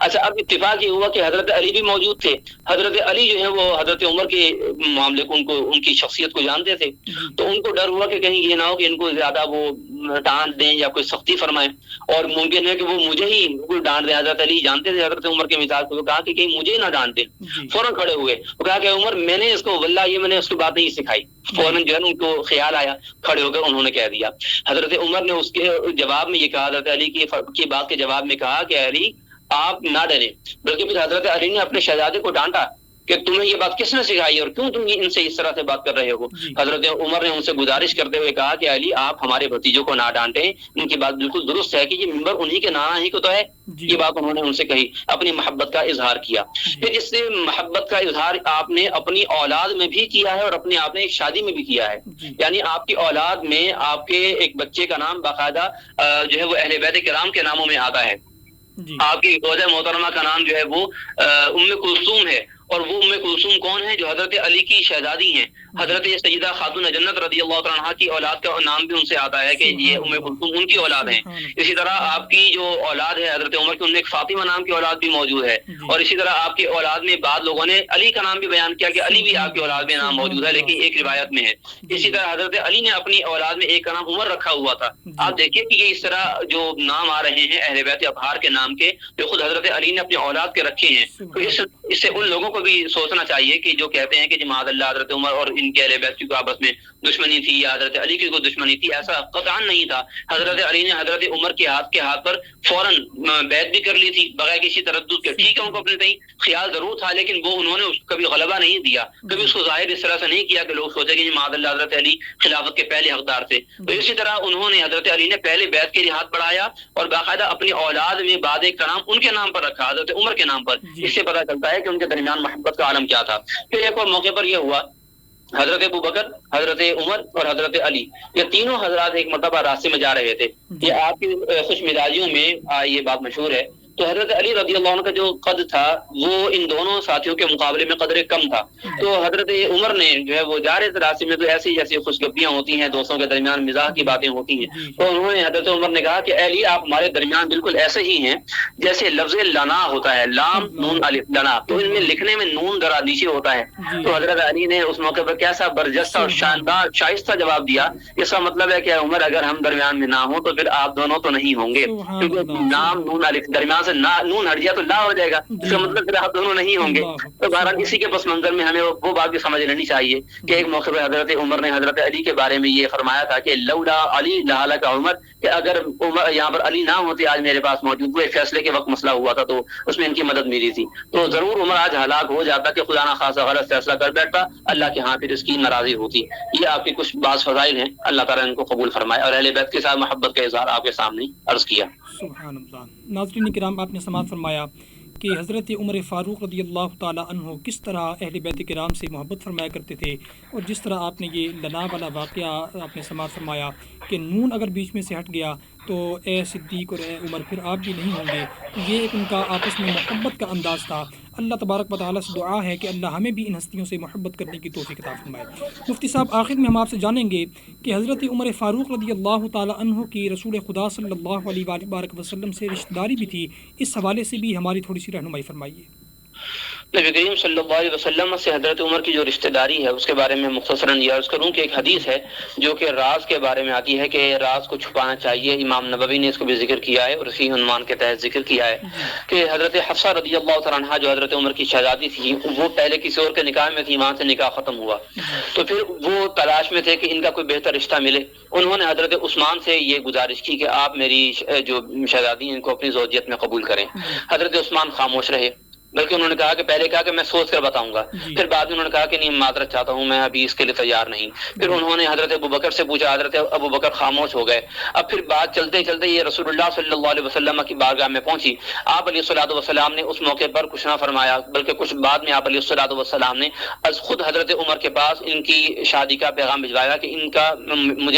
اچھا, اب اتفاق یہ ہوا کہ حضرت علی بھی موجود تھے. حضرت علی جو ہے وہ حضرت عمر کے معاملے کو ان کی شخصیت کو جانتے تھے. تو ان کو ڈر ہوا کہ کہیں یہ نہ ہو کہ ان کو زیادہ وہ ڈانٹ دیں یا کوئی سختی فرمائیں, اور ممکن ہے کہ وہ مجھے ہی کوئی ڈانٹ دیں. حضرت علی جانتے تھے حضرت عمر کے مزاج کو, کہا کہ کہیں مجھے نہ ڈانٹ دیں. فوراً کھڑے ہوئے, وہ کہا کہ عمر میں نے اس کو واللہ یہ میں نے اس کی بات نہیں سکھائی. فوراً جو ہے ان کو خیال آیا, کھڑے ہو کر انہوں نے کہہ دیا. حضرت عمر نے اس کے جواب میں یہ کہا, حضرت علی کی بات کے جواب میں کہا کہ علی آپ نہ ڈریں, بلکہ پھر حضرت علی نے اپنے شہزادے کو ڈانٹا کہ تمہیں یہ بات کس نے سکھائی اور کیوں تم ان سے اس طرح سے بات کر رہے ہو. حضرت عمر نے ان سے گزارش کرتے ہوئے کہا کہ علی آپ ہمارے بھتیجوں کو نہ ڈانٹیں, ان کی بات بالکل درست ہے کہ یہ ممبر انہی کے نانا ہی کو تو ہے. یہ بات انہوں نے ان سے کہی, اپنی محبت کا اظہار کیا. پھر اس سے محبت کا اظہار آپ نے اپنی اولاد میں بھی کیا ہے اور اپنے آپ نے ایک شادی میں بھی کیا ہے. یعنی آپ کی اولاد میں آپ کے ایک بچے کا نام باقاعدہ جو ہے وہ اہل بیت کرام کے ناموں میں آتا ہے. آپ کی زوجہ محترمہ کا نام جو ہے وہ ام کلثوم ہے, اور وہ ام کلثوم کون ہے؟ جو حضرت علی کی شہزادی ہیں. حضرت سیدہ خاتون جنت رضی اللہ عنہا کی اولاد کا نام بھی ان سے آتا ہے کہ یہ ام کلثوم ان کی اولاد ہیں. اسی طرح آپ کی جو اولاد ہے حضرت عمر کی, ان میں ایک فاطمہ نام کی اولاد بھی موجود ہے. اور اسی طرح آپ کی اولاد میں بعض لوگوں نے علی کا نام بھی بیان کیا کہ علی بھی آپ کی اولاد میں نام موجود ہے, لیکن ایک روایت میں ہے. اسی طرح حضرت علی نے اپنی اولاد میں ایک کا نام عمر رکھا ہوا تھا. آپ دیکھیے کہ یہ اس طرح جو نام آ رہے ہیں اہل بیت اطہار کے نام کے, جو خود حضرت علی نے اپنی اولاد کے رکھے ہیں. تو اس سے ان لوگوں کو بھی سوچنا چاہیے کہ جو کہتے ہیں کہ جی معاذ اللہ حضرت عمر اور ان کے اہل بیت کی آپس میں دشمنی تھی یا حضرت علی کی کوئی دشمنی تھی, ایسا قطعاً نہیں تھا. حضرت علی نے حضرت عمر کے ہاتھ پر فوراً بیعت بھی کر لی تھی بغیر کسی تردد کے. ٹھیک ہے, ان کو اپنے تئیں خیال ضرور تھا, لیکن وہ انہوں نے اس کو کبھی غلبہ نہیں دیا, کبھی اس کو ظاہر اس طرح سے نہیں کیا کہ لوگ سوچے کہ معاذ اللہ حضرت علی خلافت کے پہلے حقدار تھے. تو اسی طرح انہوں نے حضرت علی نے پہلے بیعت کے لیے ہاتھ بڑھایا اور باقاعدہ اپنی اولاد میں بعد ایک کا نام ان کے نام پر رکھا, حضرت عمر کے نام پر. اس سے پتہ چلتا ہے کہ ان کے درمیان محبت کا عالم کیا تھا. پھر ایک اور موقع پر یہ ہوا, حضرت ابوبکر, حضرت عمر اور حضرت علی, یہ تینوں حضرات ایک مرتبہ راستے میں جا رہے تھے. یہ آپ کی خوش مزاجیوں میں یہ بات مشہور ہے. تو حضرت علی رضی اللہ عنہ کا جو قد تھا وہ ان دونوں ساتھیوں کے مقابلے میں قدر کم تھا. تو حضرت عمر نے جو ہے وہ جا رہے تھے راستے میں, تو ایسی جیسی خوشگپیاں ہوتی ہیں دوستوں کے درمیان, مزاح کی باتیں ہوتی ہیں. تو انہوں نے حضرت عمر نے کہا کہ اے علی آپ ہمارے درمیان بالکل ایسے ہی ہیں جیسے لفظ لنا ہوتا ہے, لام نون الف لنا, تو ان میں لکھنے میں نون ذرا نیچے ہوتا ہے. تو حضرت علی نے اس موقع پر کیسا برجستہ اور شاندار شائستہ جواب دیا. اس کا مطلب ہے کہ عمر اگر ہم درمیان میں نہ ہوں تو پھر آپ دونوں تو نہیں ہوں گے, کیونکہ نام نون الف درمیان سے نون ہٹ گیا تو لا ہو جائے گا, اس کا مطلب پھر آپ دونوں نہیں ہوں گے. تو بہرحال اسی کے پس منظر میں ہمیں وہ بات بھی سمجھ لینی چاہیے کہ ایک موقع پہ حضرت عمر نے حضرت علی کے بارے میں یہ فرمایا تھا کہ لولا علی لہلک عمر, کہ اگر عمر یہاں پر علی نہ ہوتے آج میرے پاس موجود, وہ فیصلے کے وقت مسئلہ ہوا تھا تو اس میں ان کی مدد میری تھی, تو ضرور عمر آج ہلاک ہو جاتا کہ خدا نہ خاصا غلط فیصلہ کر بیٹھتا, اللہ کے ہاں پھر اس کی ناراضی ہوتی. یہ آپ کی کچھ بعض فضائل ہیں, اللہ تعالیٰ ان کو قبول فرمائے, اور اہل بیت کے ساتھ محبت کا اظہار آپ کے سامنے عرض کیا. سبحان اللہ. ناظرین کرام, آپ نے سماعت فرمایا کہ حضرت عمر فاروق رضی اللہ تعالیٰ عنہ کس طرح اہل بیت کرام سے محبت فرمایا کرتے تھے, اور جس طرح آپ نے یہ لنا والا واقعہ آپ نے سماعت فرمایا کہ نون اگر بیچ میں سے ہٹ گیا تو اے صدیق اور اے عمر پھر آپ بھی نہیں ہوں گے. یہ ایک ان کا آپس میں محبت کا انداز تھا. اللہ تبارک و تعالیٰ سے دعا ہے کہ اللہ ہمیں بھی ان ہستیوں سے محبت کرنے کی توفیق عطا فرمائے. مفتی صاحب, آخر میں ہم آپ سے جانیں گے کہ حضرت عمر فاروق رضی اللہ تعالیٰ عنہ کی رسول خدا صلی اللہ علیہ وآلہ وسلم سے رشتہ داری بھی تھی, اس حوالے سے بھی ہماری تھوڑی سی رہنمائی فرمائیے. نبی کریم صلی اللہ علیہ وسلم سے حضرت عمر کی جو رشتہ داری ہے اس کے بارے میں مختصراً یہ عرض کروں کہ ایک حدیث ہے جو کہ راز کے بارے میں آتی ہے کہ راز کو چھپانا چاہیے. امام نبوی نے اس کو بھی ذکر کیا ہے اور اسی عنوان کے تحت ذکر کیا ہے کہ حضرت حفصہ رضی اللہ تعالیٰ عنہا جو حضرت عمر کی شہزادی تھی وہ پہلے کسی اور کے نکاح میں تھی, وہاں سے نکاح ختم ہوا تو پھر وہ تلاش میں تھے کہ ان کا کوئی بہتر رشتہ ملے. انہوں نے حضرت عثمان سے یہ گزارش کی کہ آپ میری جو شہزادی ہیں ان کو اپنی زوجیت میں قبول کریں. حضرت عثمان خاموش رہے, بلکہ انہوں نے کہا کہ پہلے کہا کہ میں سوچ کر بتاؤں گا, پھر بعد میں انہوں نے کہا کہ نہیں معذرت چاہتا ہوں, میں ابھی اس کے لیے تیار نہیں. پھر انہوں نے حضرت ابوبکر سے پوچھا, حضرت ابوبکر خاموش ہو گئے. اب پھر بات چلتے چلتے یہ رسول اللہ صلی اللہ علیہ وسلم کی بارگاہ میں پہنچی. آپ علیہ الصلوۃ والسلام نے اس موقع پر کچھ نہ فرمایا, بلکہ کچھ بعد میں آپ علیہ الصلوۃ والسلام نے از خود حضرت عمر کے پاس ان کی شادی کا پیغام بھجوایا کہ ان کا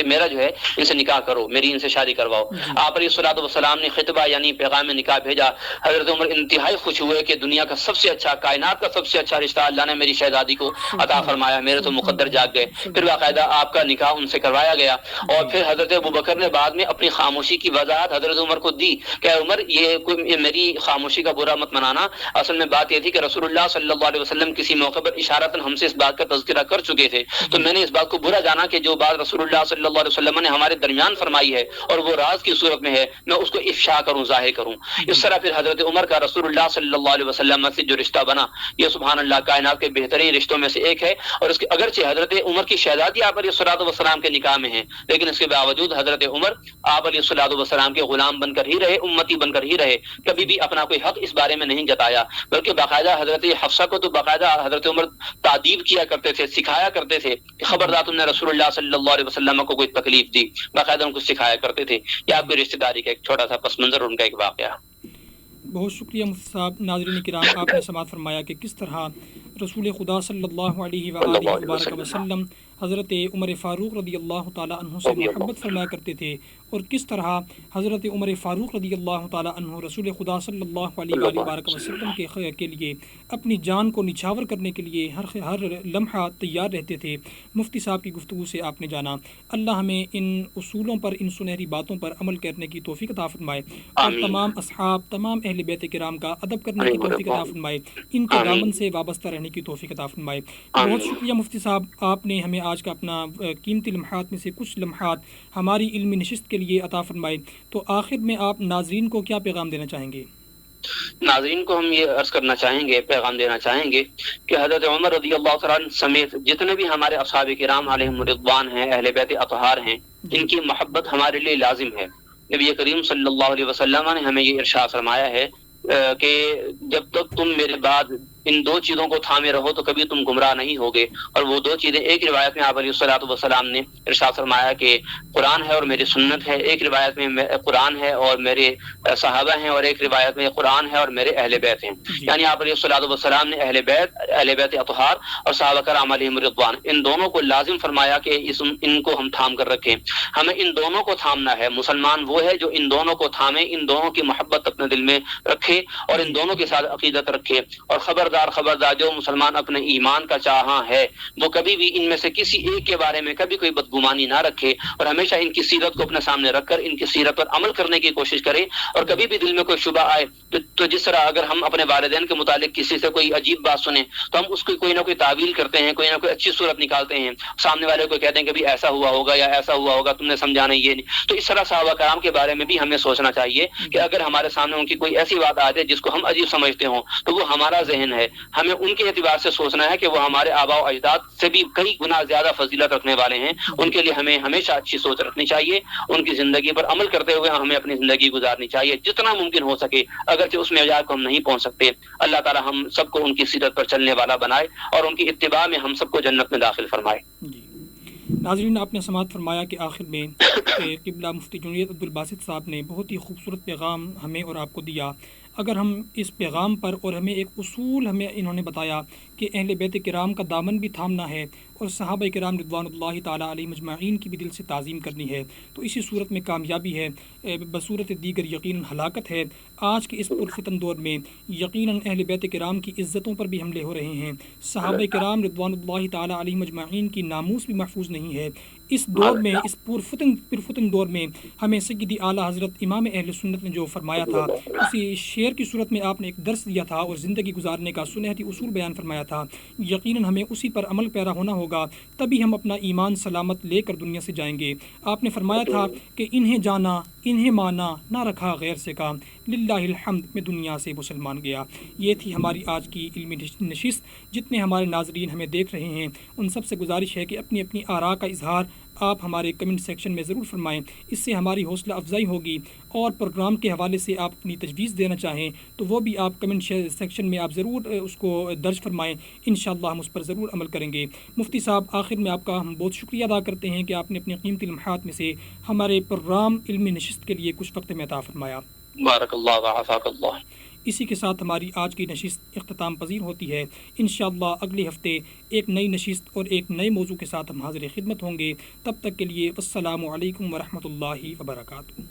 میرا جو ہے ان سے نکاح کرو, میری ان سے شادی کرواؤ. آپ علیہ الصلوۃ والسلام نے خطبہ یعنی پیغام نکاح بھیجا. حضرت عمر انتہائی خوش ہوئے کہ دنیا کا سب سے اچھا, کائنات کا سب سے اچھا رشتہ اللہ نے میری شہزادی کو عطا فرمایا, میرے تو مقدر جاگ گئے. پھر باقاعدہ آپ کا نکاح ان سے کروایا گیا. اور پھر حضرت ابوبکر نے بعد میں اپنی خاموشی کی وضاحت حضرت عمر کو دی کہ عمر یہ میری خاموشی کا برا مت منانا, اصل میں بات یہ تھی کہ رسول اللہ صلی اللہ علیہ وسلم کسی موقع پر اشارتاً ہم سے اس بات کا تذکرہ کر چکے تھے, تو میں نے اس بات کو برا جانا کہ جو بات رسول اللہ صلی اللہ علیہ وسلم نے ہمارے درمیان فرمائی ہے اور وہ راز کی صورت میں ہے, میں اس کو افشا کروں, ظاہر کروں. اس طرح پھر حضرت عمر کا رسول اللہ صلی اللہ علیہ وسلم سے جو رشتہ بنا یہ سبحان اللہ کائنات کے بہترین رشتوں میں سے ایک ہے. اور اس کے اگرچہ حضرت عمر کی شہزادی آپ علیہ الصلوۃ والسلام کے نکاح میں ہیں, لیکن اس کے باوجود حضرت عمر آپ علیہ الصلوۃ والسلام کے غلام بن کر ہی رہے, امتی بن کر ہی رہے, کبھی بھی اپنا کوئی حق اس بارے میں نہیں جتایا. بلکہ باقاعدہ حضرت حفصہ کو تو باقاعدہ حضرت عمر تعدیب کیا کرتے تھے, سکھایا کرتے تھے کہ خبردار تم نے رسول اللہ صلی اللہ علیہ وسلم کو کوئی تکلیف دی, باقاعدہ ان کو سکھایا کرتے تھے. یہ آپ کی رشتہ داری کا ایک چھوٹا سا پس منظر, ان کا ایک واقعہ. بہت شکریہ مفتی صاحب. ناظرین کرام, آپ نے سماعت فرمایا کہ کس طرح رسول خدا صلی اللہ علیہ وآلہ وبارک وسلم حضرت عمر فاروق رضی اللہ تعالیٰ عنہ سے محبت فرمایا کرتے تھے, اور کس طرح حضرت عمر فاروق رضی اللہ تعالیٰ عنہ رسول خدا صلی اللہ علیہ وآلہ وبارک وسلم کے لیے اپنی جان کو نچھاور کرنے کے لیے ہر لمحہ تیار رہتے تھے. مفتی صاحب کی گفتگو سے آپ نے جانا. اللہ ہمیں ان اصولوں پر, ان سنہری باتوں پر عمل کرنے کی توفیق عطا فرمائے, اور تمام اصحاب, تمام اہل بیت کرام کا ادب کرنے کی توفیق عطا فرمائے, ان کے دامن سے وابستہ رہنے کی توفیق عطا فرمائے. بہت شکریہ مفتی صاحب, آپ نے ہمیں آج کا اپنا قیمتی لمحات میں سے کچھ لمحات ہماری علمی نشست کے لیے عطا فرمائے. تو آخر میں آپ ناظرین کو کیا پیغام دینا چاہیں گے؟ ناظرین کو ہم یہ عرض کرنا چاہیں گے, پیغام دینا چاہیں گے کہ حضرت عمر رضی اللہ تعالیٰ عنہ سمیت جتنے بھی ہمارے اصحاب کرام علیہم رضوان ہیں, اہل بیت اطہار ہیں, ان کی محبت ہمارے لیے لازم ہے. نبی کریم صلی اللہ علیہ وسلم نے ہمیں یہ ارشاد فرمایا ہے کہ جب تک تم میرے بعد ان دو چیزوں کو تھامے رہو تو کبھی تم گمراہ نہیں ہوگے. اور وہ دو چیزیں, ایک روایت میں آپ علیہ الصلوۃ والسلام نے ارشاد فرمایا کہ قرآن ہے اور میری سنت ہے, ایک روایت میں قرآن ہے اور میرے صحابہ ہیں, اور ایک روایت میں قرآن ہے اور میرے اہل بیت ہیں. یعنی آپ علیہ الصلوۃ والسلام نے اہل بیت اطہار اور صحابہ کرام علیہم رضوان ان دونوں کو لازم فرمایا کہ ان کو ہم تھام کر رکھیں. ہمیں ان دونوں کو تھامنا ہے. مسلمان وہ ہے جو ان دونوں کو تھامے, ان دونوں کی محبت اپنے دل میں رکھے اور ان دونوں کے ساتھ عقیدت رکھے. اور خبردار جو مسلمان اپنے ایمان کا چاہاں ہے وہ کبھی بھی ان میں سے کسی ایک کے بارے میں کبھی کوئی بدگمانی نہ رکھے, اور ہمیشہ ان کی سیرت کو اپنے سامنے رکھ کر ان کی سیرت پر عمل کرنے کی کوشش کرے. اور کبھی بھی دل میں کوئی شبہ آئے تو جس طرح اگر ہم اپنے والدین کے متعلق کسی سے کوئی عجیب بات سنیں تو ہم اس کی کوئی نہ کوئی تعویل کرتے ہیں, کوئی نہ کوئی اچھی صورت نکالتے ہیں, سامنے والے کو کہتے ہیں کہ بھی ایسا ہوا ہوگا یا ایسا ہوا ہوگا, تم نے سمجھا نہیں, یہ نہیں. تو اس طرح صحابہ کرام کے بارے میں بھی ہمیں سوچنا چاہیے کہ اگر ہمارے سامنے ان کی کوئی ایسی بات آ جائے جس کو ہم عجیب سمجھتے ہوں تو وہ ہمارا ذہن ہے, ہمیں ان کے اعتبار سے سوچنا ہے کہ وہ ہمارے آباء و اجداد سے بھی کئی گنا زیادہ فضیلت رکھنے والے ہیں. ان کے لیے ہمیں ہمیشہ اچھی سوچ رکھنی چاہیے, ان کی زندگی پر عمل کرتے ہوئے ہمیں اپنی زندگی گزارنی چاہیے جتنا ممکن ہو سکے, اگرچہ اس معیار کو ہم نہیں پہنچ سکتے. اللہ تعالی ہم سب کو ان کی سیرت پر چلنے والا بنائے اور ان کی اتباع میں ہم سب کو جنت میں داخل فرمائے. ناظرین, آپ نے سماعت فرمایا کہ آخر میں قبلہ مفتی جنید عبدالباسط صاحب نے بہت ہی خوبصورت پیغام ہمیں اور آپ کو دیا. اگر ہم اس پیغام پر, اور ہمیں ایک اصول ہمیں انہوں نے بتایا کہ اہل بیت کرام کا دامن بھی تھامنا ہے اور صحابہ کرام رضوان اللہ تعالیٰ علیہ مجمعین کی بھی دل سے تعظیم کرنی ہے, تو اسی صورت میں کامیابی ہے, بصورت دیگر یقیناً ہلاکت ہے. آج کے اس پرفتن دور میں یقیناً اہل بیت کرام کی عزتوں پر بھی حملے ہو رہے ہیں, صحابہ کرام رضوان اللہ تعالیٰ علیہ مجمعین کی ناموس بھی محفوظ نہیں ہے. اس دور میں، اس پرفتن دور میں ہمیں سیدی اعلیٰ حضرت امام اہل سنت نے جو فرمایا تھا، اسی شعر کی صورت میں آپ نے ایک درس دیا تھا اور زندگی گزارنے کا سنہری اصول بیان فرمایا تھا. یقیناً ہمیں اسی پر عمل پیرا ہونا ہوگا، تبھی ہم اپنا ایمان سلامت لے کر دنیا سے جائیں گے. آپ نے فرمایا تھا کہ انہیں جانا، انہیں مانا، نہ رکھا غیر سے کام، للہ الحمد میں دنیا سے مسلمان گیا. یہ تھی ہماری آج کی علمی نشست. جتنے ہمارے ناظرین ہمیں دیکھ رہے ہیں ان سب سے گزارش ہے کہ اپنی اپنی آراء کا اظہار آپ ہمارے کمنٹ سیکشن میں ضرور فرمائیں. اس سے ہماری حوصلہ افزائی ہوگی. اور پروگرام کے حوالے سے آپ اپنی تجویز دینا چاہیں تو وہ بھی آپ کمنٹ سیکشن میں آپ ضرور اس کو درج فرمائیں. انشاءاللہ ہم اس پر ضرور عمل کریں گے. مفتی صاحب، آخر میں آپ کا ہم بہت شکریہ ادا کرتے ہیں کہ آپ نے اپنے قیمتی لمحات میں سے ہمارے پروگرام علمی نشست کے لیے کچھ وقت میں عطا فرمایا. بارک اللہ وعافاک اللہ. اسی کے ساتھ ہماری آج کی نشست اختتام پذیر ہوتی ہے. انشاءاللہ اگلے ہفتے ایک نئی نشست اور ایک نئے موضوع کے ساتھ ہم حاضر خدمت ہوں گے. تب تک کے لیے السلام علیکم ورحمۃ اللہ وبرکاتہ.